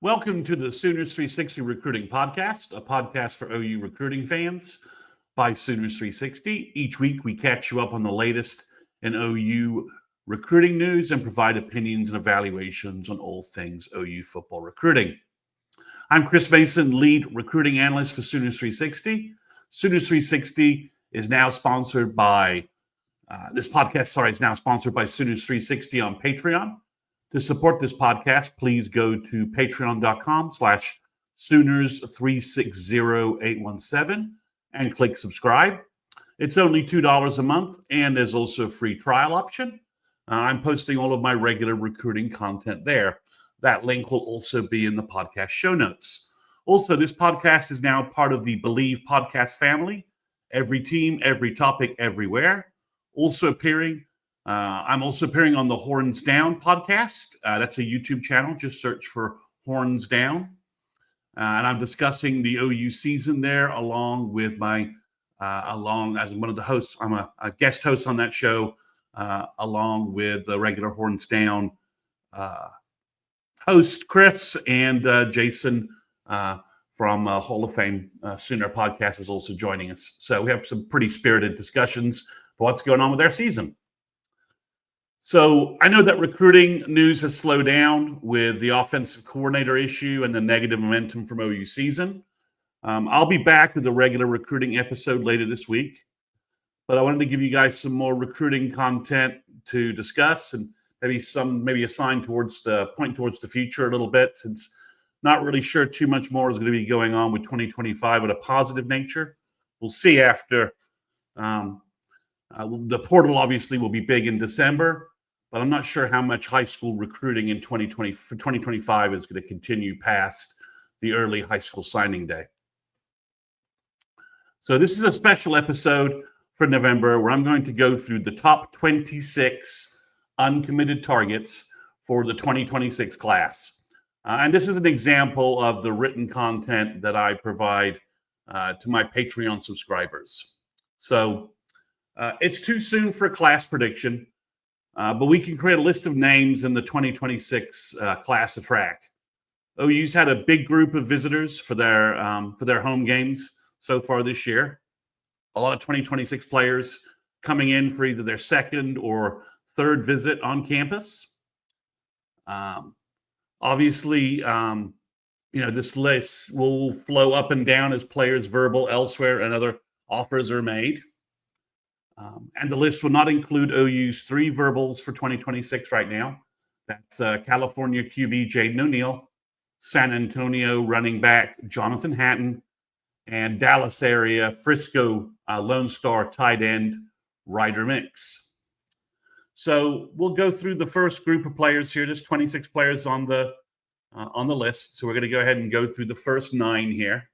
Welcome to the Sooners 360 Recruiting Podcast, a podcast for OU recruiting fans by Sooners 360. Each week, we catch you up on the latest in OU recruiting news and provide opinions and evaluations on all things OU football recruiting. I'm Chris Mason, lead recruiting analyst for Sooners 360. Sooners 360 is now sponsored by, this podcast is now sponsored by Sooners 360 on Patreon. To support this podcast, please go to patreon.com/Sooners360817 and click subscribe. It's only $2 a month, and there's also a free trial option. I'm posting all of my regular recruiting content there. That link will also be in the podcast show notes. Also, this podcast is now part of the Believe podcast family. Every team, every topic, everywhere. I'm also appearing on the Horns Down podcast. That's a YouTube channel. Just search for Horns Down. And I'm discussing the OU season there along with as one of the hosts. I'm a guest host on that show along with the regular Horns Down host, Chris, and Jason from Hall of Fame Sooner podcast is also joining us. So we have some pretty spirited discussions for what's going on with their season. So I know that recruiting news has slowed down with the offensive coordinator issue and the negative momentum from OU season. I'll be back with a regular recruiting episode later this week, but I wanted to give you guys some more recruiting content to discuss and maybe assign towards the future a little bit, since not really sure too much more is going to be going on with 2025 in a positive nature. We'll see after the portal obviously will be big in December. But I'm not sure how much high school recruiting in 2025 is going to continue past the early high school signing day. So this is a special episode for November where I'm going to go through the top 26 uncommitted targets for the 2026 class. And this is an example of the written content that I provide to my Patreon subscribers. So it's too soon for a class prediction. But we can create a list of names in the 2026 class to track. OU's had a big group of visitors for their home games so far this year. A lot of 2026 players coming in for either their second or third visit on campus. Obviously, this list will flow up and down as players verbal elsewhere and other offers are made. And the list will not include OU's 3 verbals for 2026 right now. That's California QB Jaden O'Neal, San Antonio running back Jonathan Hatton, and Dallas area Frisco Lone Star tight end Ryder Mix. So we'll go through the first group of players here. There's 26 players on the list. So we're going to go ahead and go through the first 9 here.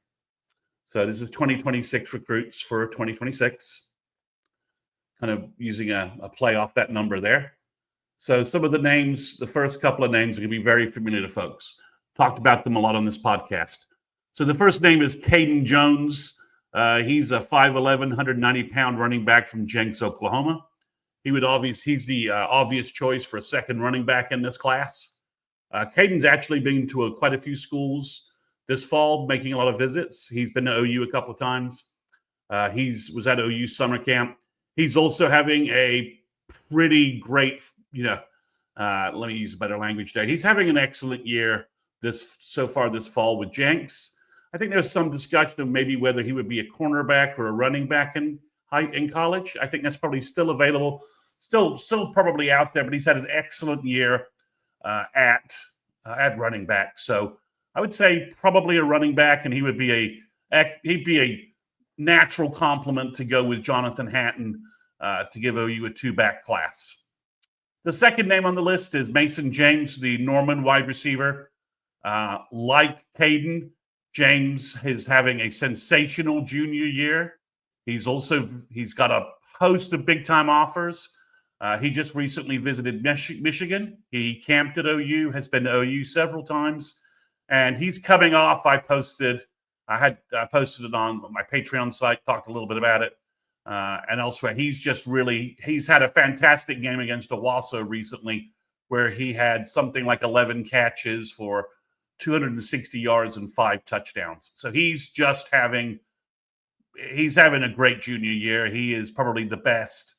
So this is 2026 recruits for 2026. Kind of using a play off that number there. So some of the names, the first couple of names are going to be very familiar to folks. Talked about them a lot on this podcast. So the first name is Caden Jones. He's a 5'11", 190-pound running back from Jenks, Oklahoma. He's the obvious choice for a second running back in this class. Caden's actually been to quite a few schools this fall, making a lot of visits. He's been to OU a couple of times. He was at OU summer camp. He's also having a pretty great, let me use a better language there. He's having an excellent year so far this fall with Jenks. I think there's some discussion of maybe whether he would be a cornerback or a running back in college. I think that's probably still available, still probably out there, but he's had an excellent year at running back. So I would say probably a running back, and he'd be a natural complement to go with Jonathan Hatton to give OU a 2-back class. The second name on the list is Mason James, the Norman wide receiver. Like Caden, James is having a sensational junior year. He's got a host of big-time offers. He just recently visited Michigan. He camped at OU, has been to OU several times, and he's coming off. I posted it on my Patreon site, talked a little bit about it, and elsewhere. He's had a fantastic game against Owasso recently, where he had something like 11 catches for 260 yards and 5 touchdowns. So he's having a great junior year. He is probably the best.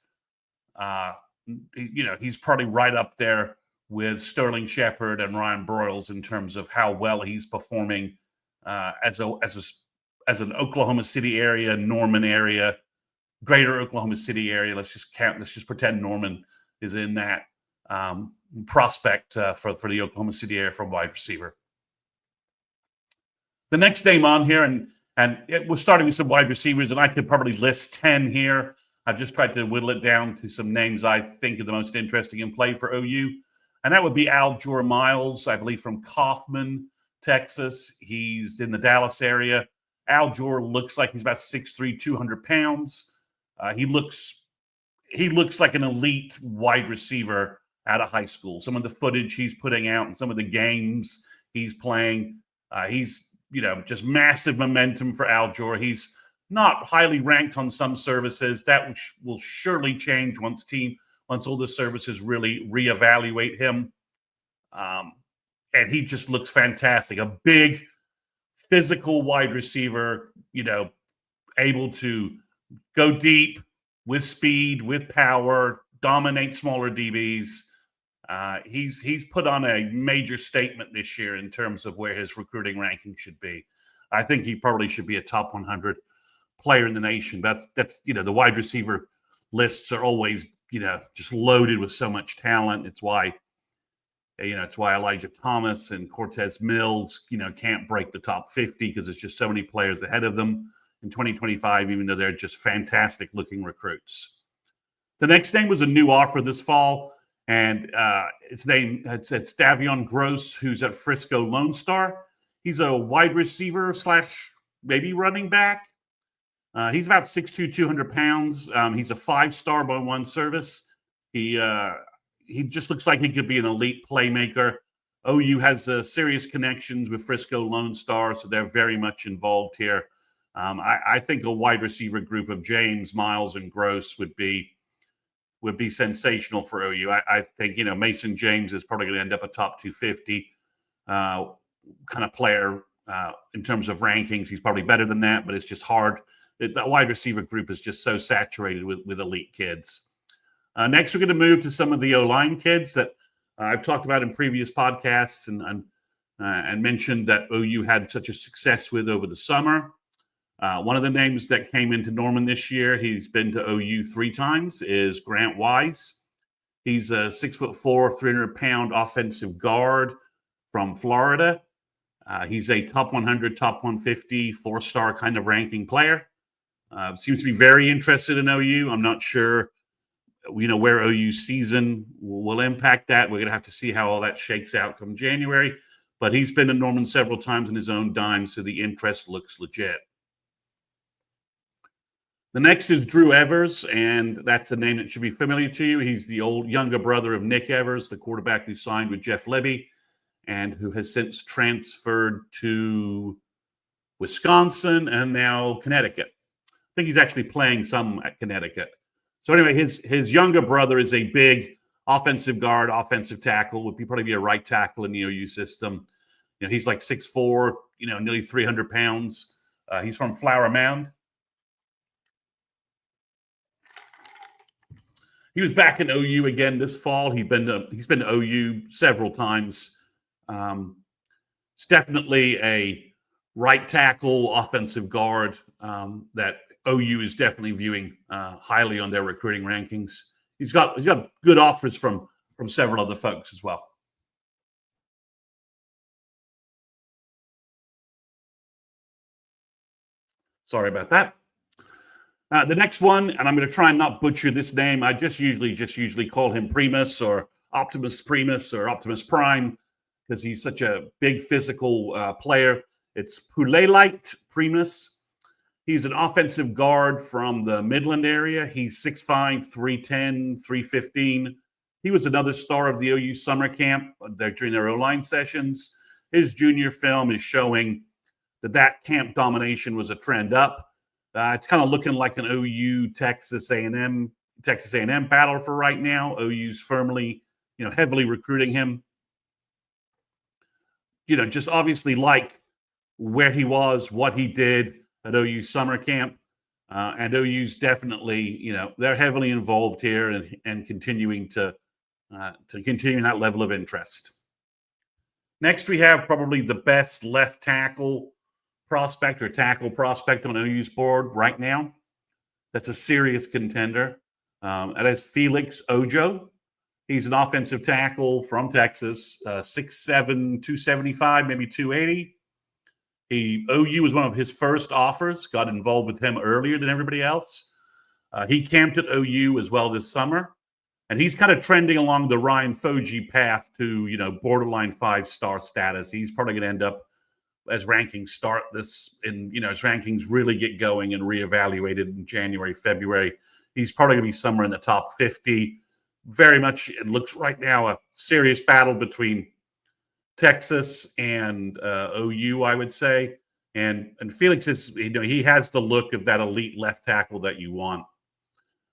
He's probably right up there with Sterling Shepard and Ryan Broyles in terms of how well he's performing as an Oklahoma City area, Norman area, greater Oklahoma City area. Let's just pretend Norman is in that prospect for the Oklahoma City area from wide receiver. The next name on here, and we're starting with some wide receivers, and I could probably list 10 here. I've just tried to whittle it down to some names I think are the most interesting in play for OU. And that would be Aljur Miles, I believe from Kaufman, Texas. He's in the Dallas area. Aljur looks like he's about 6'3", 200 pounds. He looks like an elite wide receiver out of high school. Some of the footage he's putting out and some of the games he's playing, he's just massive momentum for Aljur. He's not highly ranked on some services. That will surely change once all the services really reevaluate him. And he just looks fantastic. A big, physical wide receiver, able to go deep with speed, with power, dominate smaller DBs. He's put on a major statement this year in terms of where his recruiting ranking should be. I think he probably should be a top 100 player in the nation. That's the wide receiver lists are always just loaded with so much talent. It's why Elijah Thomas and Cortez Mills can't break the top 50 because there's just so many players ahead of them in 2025, even though they're just fantastic looking recruits. The next name was a new offer this fall, and it's Davion Gross, who's at Frisco Lone Star. He's a wide receiver / maybe running back. He's about 6'2", 200 pounds. He's a 5-star by one service. He just looks like he could be an elite playmaker. OU has serious connections with Frisco Lone Star, so they're very much involved here. I think a wide receiver group of James, Miles, and Gross would be sensational for OU. I think Mason James is probably going to end up a top 250 kind of player in terms of rankings. He's probably better than that, but it's just hard. That wide receiver group is just so saturated with elite kids. Next, we're going to move to some of the O-line kids that I've talked about in previous podcasts and mentioned that OU had such a success with over the summer. One of the names that came into Norman this year, he's been to OU 3 times, is Grant Wise. He's a 6'4", 300-pound offensive guard from Florida. He's a top 100, top 150, 4-star kind of ranking player. Seems to be very interested in OU. I'm not sure, where OU's season will impact that. We're going to have to see how all that shakes out come January. But he's been to Norman several times in his own dime, so the interest looks legit. The next is Drew Evers, and that's a name that should be familiar to you. He's the younger brother of Nick Evers, the quarterback who signed with Jeff Lebby and who has since transferred to Wisconsin and now Connecticut. I think he's actually playing some at Connecticut. So anyway, his younger brother is a big offensive guard, offensive tackle, would probably be a right tackle in the OU system. He's like 6'4", nearly 300 pounds. He's from Flower Mound. He was back in OU again this fall. He's been to OU several times. It's definitely a right tackle, offensive guard that OU is definitely viewing highly on their recruiting rankings. He's got good offers from several other folks as well. Sorry about that. The next one, and I'm going to try and not butcher this name. I just usually call him Primus or Optimus Primus or Optimus Prime because he's such a big physical player. It's Pulelite Primus. He's an offensive guard from the Midland area. He's 6'5", 310, 315. He was another star of the OU summer camp during their O-line sessions. His junior film is showing that camp domination was a trend up. It's kind of looking like an OU Texas A&M battle for right now. OU's firmly, heavily recruiting him. just obviously like where he was, what he did at OU summer camp. And OU's definitely, they're heavily involved here and continuing to continue that level of interest. Next, we have probably the best left tackle prospect or tackle prospect on OU's board right now. That's a serious contender. That is Felix Ojo. He's an offensive tackle from Texas, 6'7", 275, maybe 280. OU was one of his first offers, got involved with him earlier than everybody else. He camped at OU as well this summer, and he's kind of trending along the Ryan Foji path to, borderline 5-star status. He's probably going to end up as rankings start this as rankings really get going and reevaluated in January, February. He's probably going to be somewhere in the top 50. Very much, it looks right now, a serious battle between Texas and OU, I would say. And Felix is, he has the look of that elite left tackle that you want.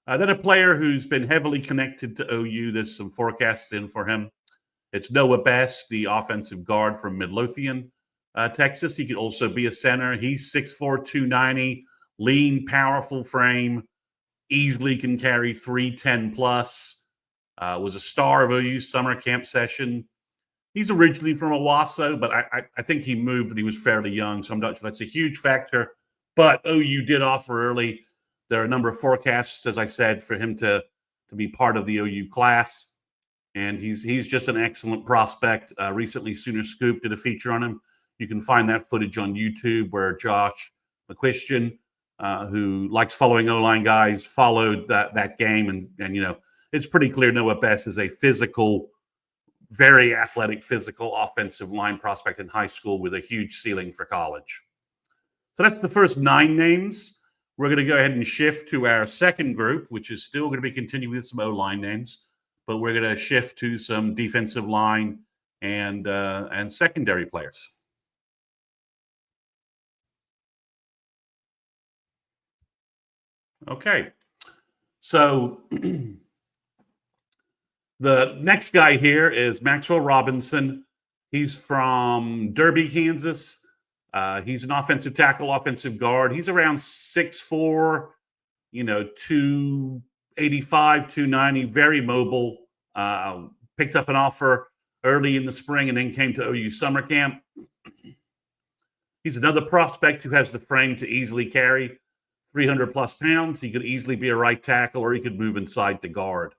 Then a player who's been heavily connected to OU, there's some forecasts in for him. It's Noah Best, the offensive guard from Midlothian, Texas. He could also be a center. He's 6'4", 290, lean, powerful frame, easily can carry 310 plus. Was a star of OU's summer camp session. He's originally from Owasso, but I think he moved when he was fairly young, so I'm not sure that's a huge factor. But OU did offer early. There are a number of forecasts, as I said, for him to be part of the OU class, and he's just an excellent prospect. Recently, Sooner Scoop did a feature on him. You can find that footage on YouTube where Josh McQuistion, who likes following O-line guys, followed that game, and it's pretty clear Noah Best is a physical, very athletic, physical offensive line prospect in high school with a huge ceiling for college. So that's the first 9 names. We're going to go ahead and shift to our second group, which is still going to be continuing with some O-line names, but we're going to shift to some defensive line and secondary players. Okay, so the next guy here is Maxwell Robinson. He's from Derby, Kansas. He's an offensive tackle, offensive guard. He's around 6'4", 285, 290, very mobile. Picked up an offer early in the spring and then came to OU summer camp. He's another prospect who has the frame to easily carry 300 plus pounds. He could easily be a right tackle, or he could move inside to guard.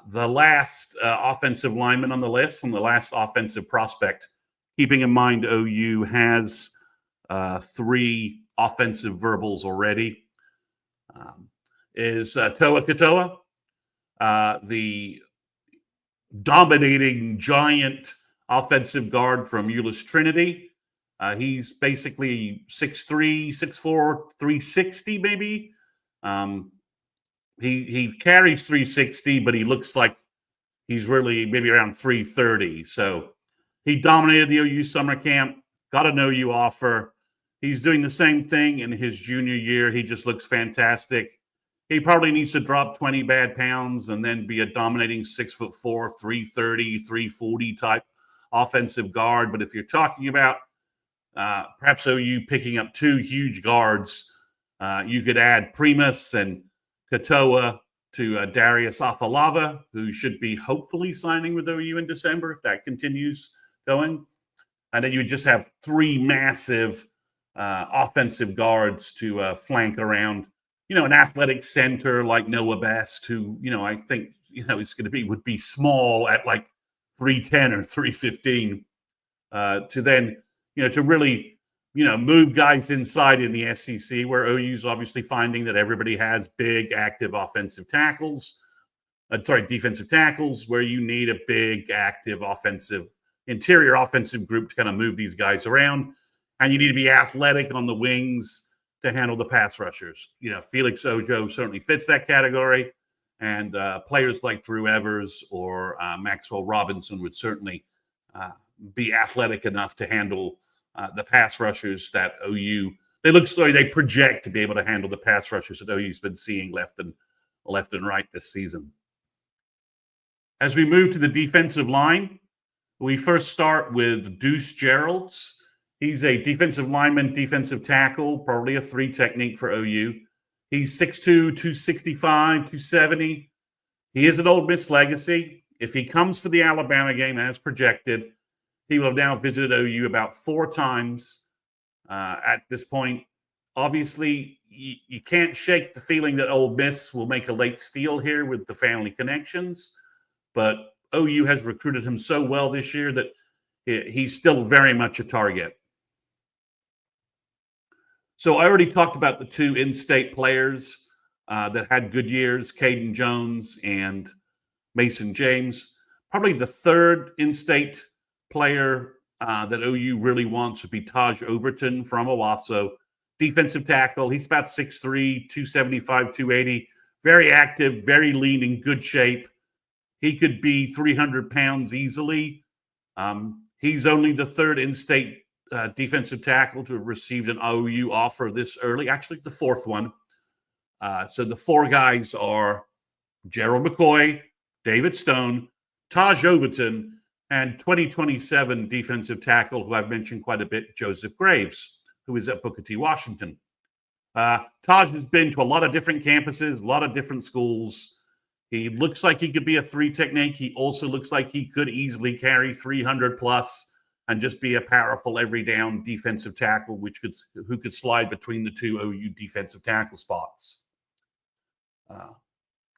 The last offensive lineman on the list, and the last offensive prospect, keeping in mind OU has 3 offensive verbals already, is Toa Katoa, the dominating giant offensive guard from Euless Trinity. He's basically 6'3", 6'4", 360 maybe. He carries 360, but he looks like he's really maybe around 330. So he dominated the OU summer camp, got an OU offer. He's doing the same thing in his junior year. He just looks fantastic. He probably needs to drop 20 bad pounds and then be a dominating 6'4", 330, 340 type offensive guard. But if you're talking about perhaps OU picking up 2 huge guards, you could add Primus and Katoa to Darius Afalava, who should be hopefully signing with OU in December if that continues going. And then you would just have 3 massive offensive guards to flank around, an athletic center like Noah Best, who, I think, is going to would be small at like 310 or 315 to then, to really, move guys inside in the SEC, where OU's obviously finding that everybody has big, active defensive tackles, where you need a big, active interior offensive group to kind of move these guys around. And you need to be athletic on the wings to handle the pass rushers. Felix Ojo certainly fits that category. And players like Drew Evers or Maxwell Robinson would certainly be athletic enough to handle the pass rushers that OU, they project to be able to handle the pass rushers that OU's been seeing left and right this season. As we move to the defensive line, We first start with Deuce Geralds. He's a defensive lineman, defensive tackle, probably a 3 technique for OU. He's 6'2", 265, 270. He is an Ole Miss legacy. If he comes for the Alabama game as projected, he will have now visited OU about 4 times at this point. Obviously, you can't shake the feeling that Ole Miss will make a late steal here with the family connections, but OU has recruited him so well this year that he's still very much a target. So I already talked about the 2 in-state players that had good years, Caden Jones and Mason James. Probably the 3rd in-state player that OU really wants would be Taj Overton from Owasso. Defensive tackle. He's about 6'3", 275, 280. Very active, very lean, in good shape. He could be 300 pounds easily. He's only the 3rd in-state defensive tackle to have received an OU offer this early. Actually, the 4th one. So the 4 guys are Gerald McCoy, David Stone, Taj Overton, and 2027 defensive tackle, who I've mentioned quite a bit, Joseph Graves, who is at Booker T. Washington. Taj has been to a lot of different campuses, a lot of different schools. He looks like he could be a 3 technique. He also looks like he could easily carry 300 plus and just be a powerful every down defensive tackle, who could slide between the 2 OU defensive tackle spots.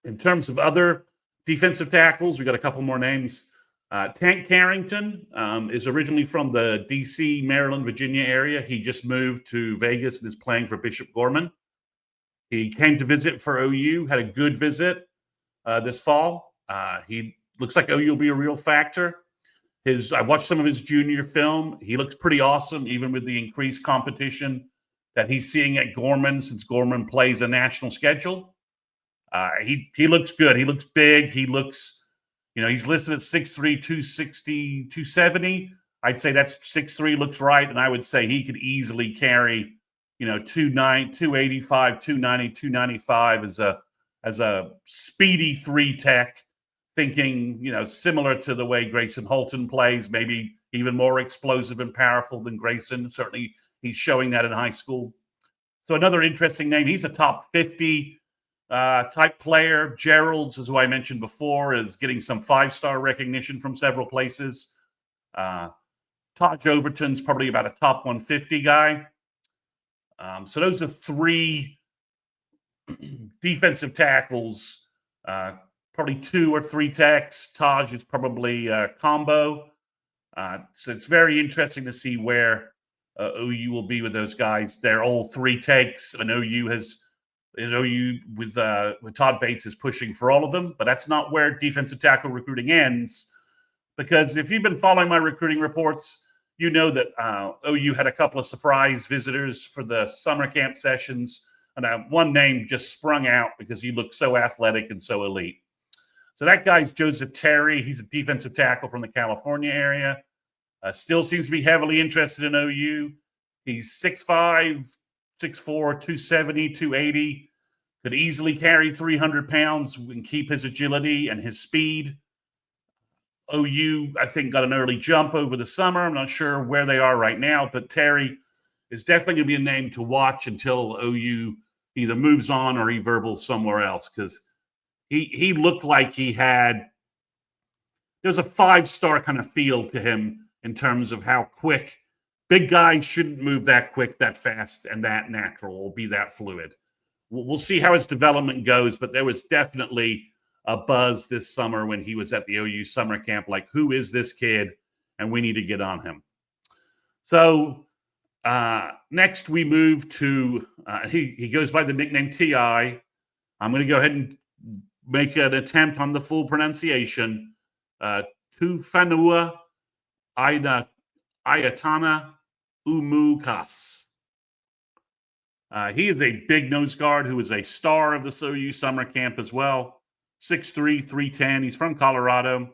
In terms of other defensive tackles, we got a couple more names. Tank Carrington is originally from the D.C., Maryland, Virginia area. He just moved to Vegas and is playing for Bishop Gorman. He came to visit for OU, had a good visit this fall. He looks like OU will be a real factor. I watched some of his junior film. He looks pretty awesome, even with the increased competition that he's seeing at Gorman, since Gorman plays a national schedule. He looks good. He looks big. He looks, he's listed at 6'3", 260, 270. I'd say that's 6'3", looks right. And I would say he could easily carry, 285, 290, 295 as a speedy 3 tech, thinking, similar to the way Grayson Holton plays, maybe even more explosive and powerful than Grayson. Certainly he's showing that in high school. So another interesting name. He's a top 50 type player. Gerald's, as I mentioned before, is getting some 5-star recognition from several places. Taj Overton's probably about a top 150 guy. So those are 3 defensive tackles, probably 2 or 3 techs. Taj is probably a combo. So it's very interesting to see where OU will be with those guys. They're all 3 takes, and OU with Todd Bates is pushing for all of them, but that's not where defensive tackle recruiting ends. Because if you've been following my recruiting reports, you know that OU had a couple of surprise visitors for the summer camp sessions, and one name just sprung out because he looked so athletic and so elite. So that guy's Joseph Terry. He's a defensive tackle from the California area. Still seems to be heavily interested in OU. He's 6'5", 6'4", 270, 280. Could easily carry 300 pounds and keep his agility and his speed. OU, I think, got an early jump over the summer. I'm not sure where they are right now, but Terry is definitely going to be a name to watch until OU either moves on or he verbals somewhere else, because he looked like there's a 5-star kind of feel to him in terms of how quick. Big guys shouldn't move that quick, that fast, and that natural, or be that fluid. We'll see how his development goes, but there was definitely a buzz this summer when he was at the OU summer camp, like, who is this kid? And we need to get on him. So next we move to, he goes by the nickname T.I. I'm going to go ahead and make an attempt on the full pronunciation. Tufanua Ayatana Umukas. He is a big nose guard who is a star of the OU summer camp as well. 6'3", 310. He's from Colorado.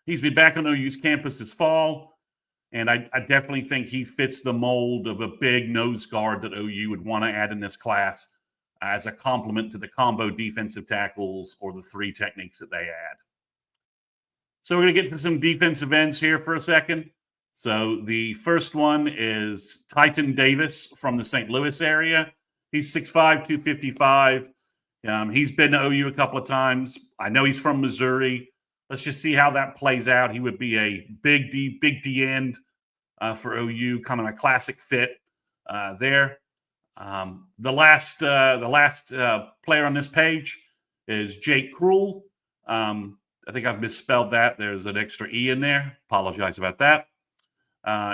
He's been back on OU's campus this fall, and I definitely think he fits the mold of a big nose guard that OU would want to add in this class as a complement to the combo defensive tackles or the 3 techniques that they add. So we're going to get to some defensive ends here for a second. So the first one is Titan Davis from the St. Louis area. He's 6'5", 255. He's been to OU a couple of times. I know he's from Missouri. Let's just see how that plays out. He would be a big D end for OU, kind of a classic fit there. The last player on this page is Jake Krull. I think I've misspelled that. There's an extra E in there. Apologize about that.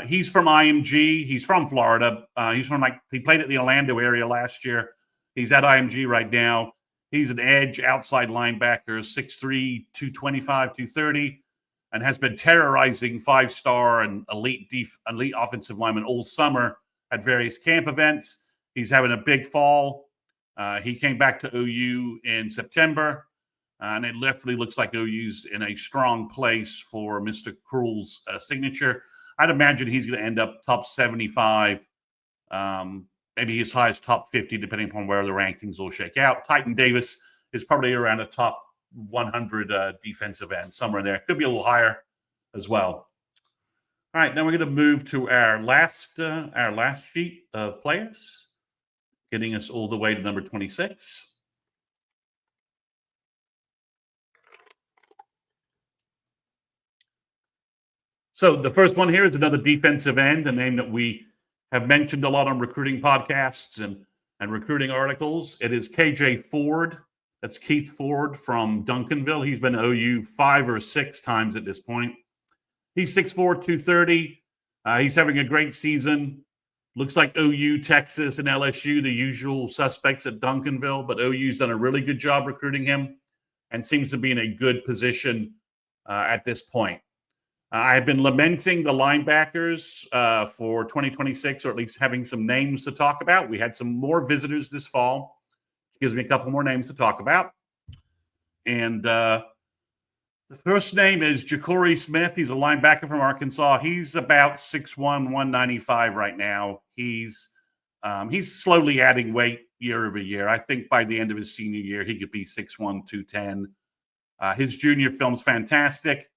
He's from IMG. He's from Florida. He played at the Orlando area last year. He's at IMG right now. He's an edge outside linebacker, 6'3", 225, 230, and has been terrorizing five-star and elite offensive linemen all summer at various camp events. He's having a big fall. He came back to OU in September, and it definitely looks like OU's in a strong place for Mr. Krull's signature. I'd imagine he's going to end up top 75, maybe as high as top 50, depending upon where the rankings will shake out. Titan Davis is probably around a top 100 defensive end, somewhere in there. Could be a little higher as well. All right, now we're going to move to our last sheet of players, getting us all the way to number 26. So the first one here is another defensive end, a name that we have mentioned a lot on recruiting podcasts and recruiting articles. It is KJ Ford. That's Keith Ford from Duncanville. He's been to OU 5 or 6 times at this point. He's 6'4", 230. He's having a great season. Looks like OU, Texas, and LSU, the usual suspects at Duncanville, but OU's done a really good job recruiting him and seems to be in a good position at this point. I've been lamenting the linebackers for 2026, or at least having some names to talk about. We had some more visitors this fall. Gives me a couple more names to talk about. And the first name is Ja'Cory Smith. He's a linebacker from Arkansas. He's about 6'1", 195 right now. He's slowly adding weight year over year. I think by the end of his senior year, he could be 6'1", 210. His junior film's fantastic.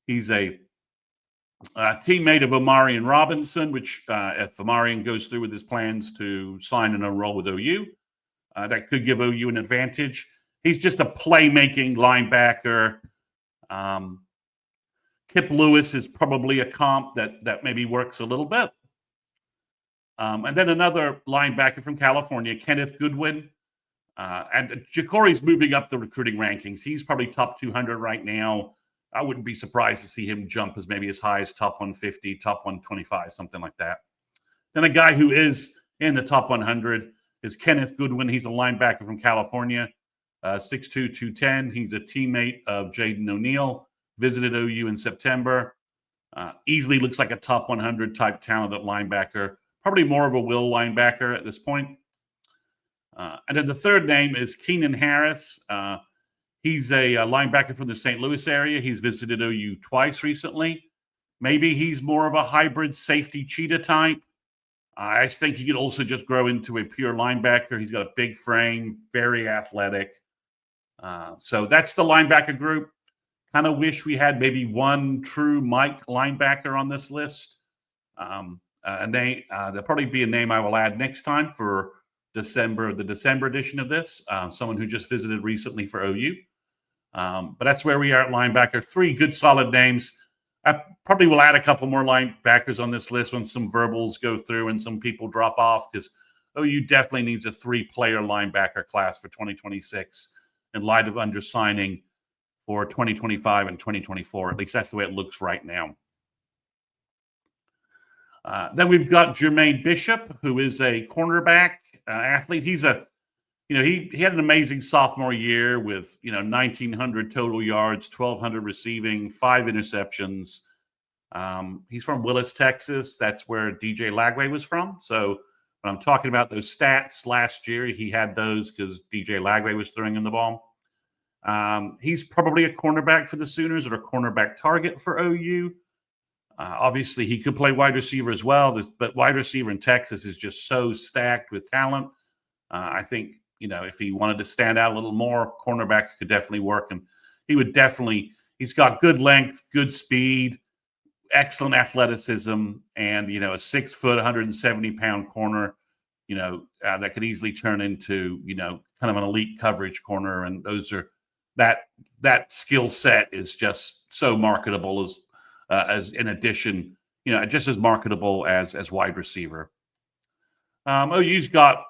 He's a teammate of Omarion Robinson, which if Omarion goes through with his plans to sign and enroll with OU, that could give OU an advantage. He's just a playmaking linebacker. Kip Lewis is probably a comp that maybe works a little bit. And then another linebacker from California, Kenneth Goodwin. And Ja'Cory's moving up the recruiting rankings. He's probably top 200 right now. I wouldn't be surprised to see him jump as high as top 150, top 125, something like that. Then a guy who is in the top 100 is Kenneth Goodwin. He's a linebacker from California, 6'2", 210. He's a teammate of Jaden O'Neal, visited OU in September. Easily looks like a top 100 type talent at linebacker, probably more of a will linebacker at this point. And then the third name is Keenan Harris. He's a linebacker from the St. Louis area. He's visited OU twice recently. Maybe he's more of a hybrid safety cheetah type. I think he could also just grow into a pure linebacker. He's got a big frame, very athletic. So that's the linebacker group. Kind of wish we had maybe one true Mike linebacker on this list. There'll probably be a name I will add next time for the December edition of this. Someone who just visited recently for OU. But that's where we are at linebacker. 3 good, solid names. I probably will add a couple more linebackers on this list when some verbals go through and some people drop off, because OU definitely needs a 3-player linebacker class for 2026 in light of undersigning for 2025 and 2024. At least that's the way it looks right now. Then we've got Jermaine Bishop, who is a cornerback athlete. He's he had an amazing sophomore year with 1,900 total yards, 1,200 receiving, 5 interceptions. He's from Willis, Texas. That's where DJ Lagway was from. So when I'm talking about those stats last year, he had those because DJ Lagway was throwing in the ball. He's probably a cornerback for the Sooners, or a cornerback target for OU. Obviously, he could play wide receiver as well, but wide receiver in Texas is just so stacked with talent. I think, if he wanted to stand out a little more, cornerback could definitely work, and he would definitely, he's got good length, good speed, excellent athleticism, and a 6 foot, 170-pound corner. That could easily turn into kind of an elite coverage corner, and that skill set is just so marketable as in addition, just as marketable as wide receiver. OU's got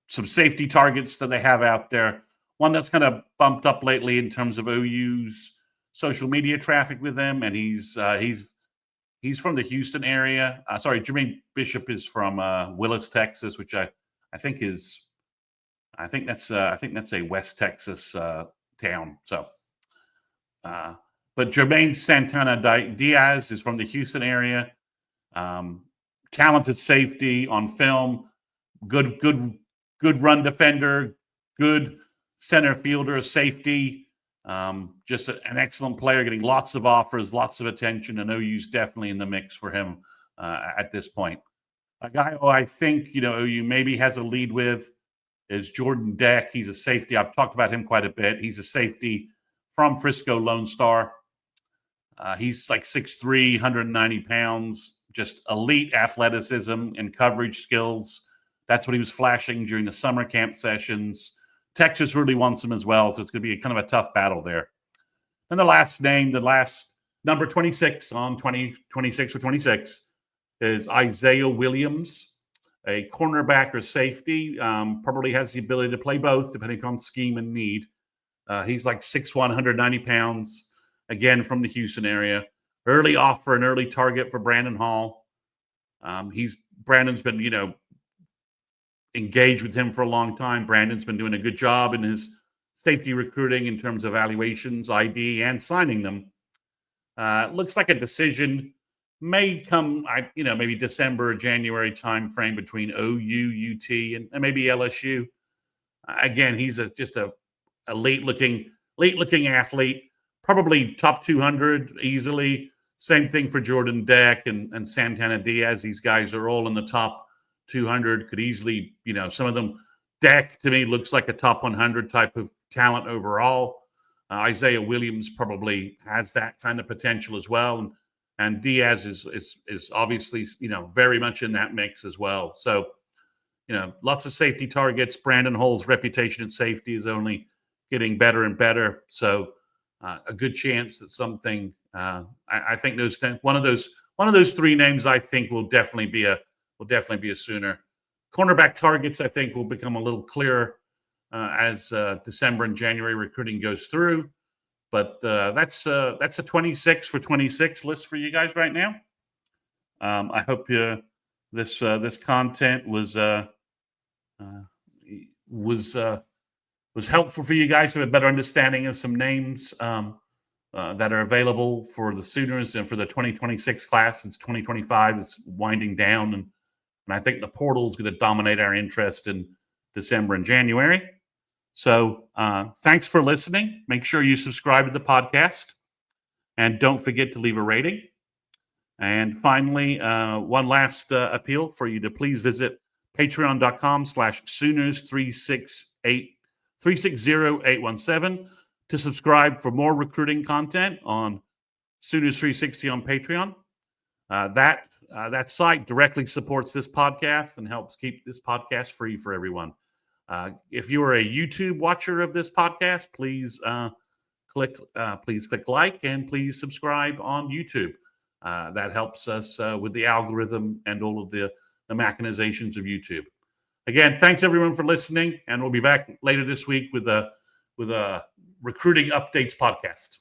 some safety targets that they have out there. One that's kind of bumped up lately in terms of OU's social media traffic with them, and he's from the Houston area. Jermaine Bishop is from Willis, Texas, which I think that's a West Texas town. So, but Jermaine Santana Diaz is from the Houston area. Talented safety on film, good run defender, good center fielder, safety. Just an excellent player, getting lots of offers, lots of attention, and OU's definitely in the mix for him at this point. A guy who I think OU maybe has a lead with is Jordan Deck. He's a safety. I've talked about him quite a bit. He's a safety from Frisco Lone Star. He's like 6'3", 190 pounds, just elite athleticism and coverage skills. That's what he was flashing during the summer camp sessions. Texas really wants him as well, so it's going to be kind of a tough battle there. And the last number 26 on 26 or 26 is Isaiah Williams, a cornerback or safety. Probably has the ability to play both, depending on scheme and need. He's like 6'1", 190 pounds, again from the Houston area. Early offer, an early target for Brandon Hall. Brandon's been, engaged with him for a long time. Brandon's been doing a good job in his safety recruiting in terms of evaluations, ID, and signing them. Looks like a decision may come, maybe December or January timeframe between OU, UT, and maybe LSU. Again, he's just a late-looking athlete, probably top 200 easily. Same thing for Jordan Deck and Santana Diaz. These guys are all in the top 200, could easily, some of them. Deck to me looks like a top 100 type of talent overall. Isaiah Williams probably has that kind of potential as well, and Diaz is obviously very much in that mix as well. So lots of safety targets. Brandon Hall's reputation in safety is only getting better and better. So a good chance that something. I think one of those three names I think will definitely be a Sooner. Cornerback targets, I think, will become a little clearer as December and January recruiting goes through. But that's a 26 for 26 list for you guys right now. I hope this content was helpful for you guys to have a better understanding of some names that are available for the Sooners and for the 2026 class, since 2025 is winding down, and I think the portal is going to dominate our interest in December and January. So thanks for listening. Make sure you subscribe to the podcast, and don't forget to leave a rating. And finally, one last appeal for you to please visit patreon.com/Sooners360817 to subscribe for more recruiting content on Sooners 360 on Patreon. That site directly supports this podcast and helps keep this podcast free for everyone. If you are a YouTube watcher of this podcast, please click like and please subscribe on YouTube. That helps us with the algorithm and all of the machinations of YouTube. Again, thanks everyone for listening, and we'll be back later this week with a recruiting updates podcast.